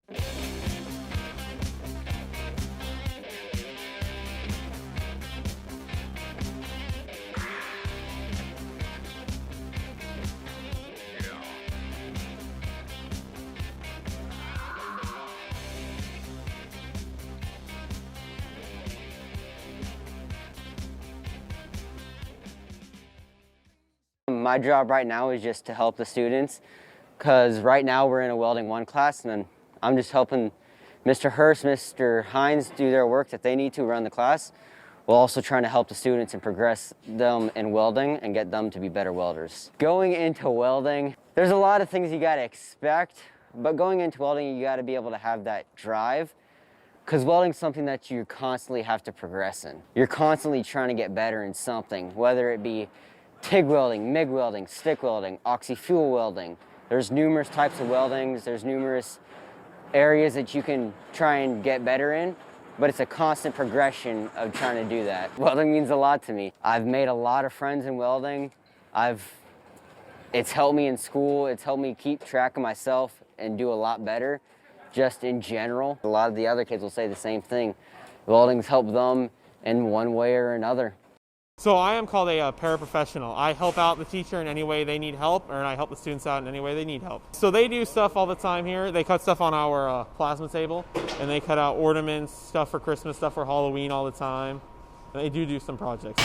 My job right now is just to help the students, because right now we're in a Welding 1 class, and then I'm just helping Mr. Hurst, Mr. Hines do their work that they need to run the class, while also trying to help the students and progress them in welding and get them to be better welders. Going into welding, there's a lot of things you gotta expect, but going into welding, you gotta be able to have that drive, because welding is something that you constantly have to progress in. You're constantly trying to get better in something, whether it be TIG welding, MIG welding, stick welding, oxy-fuel welding. There's numerous types of weldings, there's numerous areas that you can try and get better in, but it's a constant progression of trying to do that. Welding means a lot to me. I've made a lot of friends in welding. It's helped me in school, it's helped me keep track of myself and do a lot better, just in general. A lot of the other kids will say the same thing. Welding's helped them in one way or another. So I am called a paraprofessional. I help out the teacher in any way they need help, or I help the students out in any way they need help. So they do stuff all the time here. They cut stuff on our plasma table, and they cut out ornaments, stuff for Christmas, stuff for Halloween all the time. And they do some projects.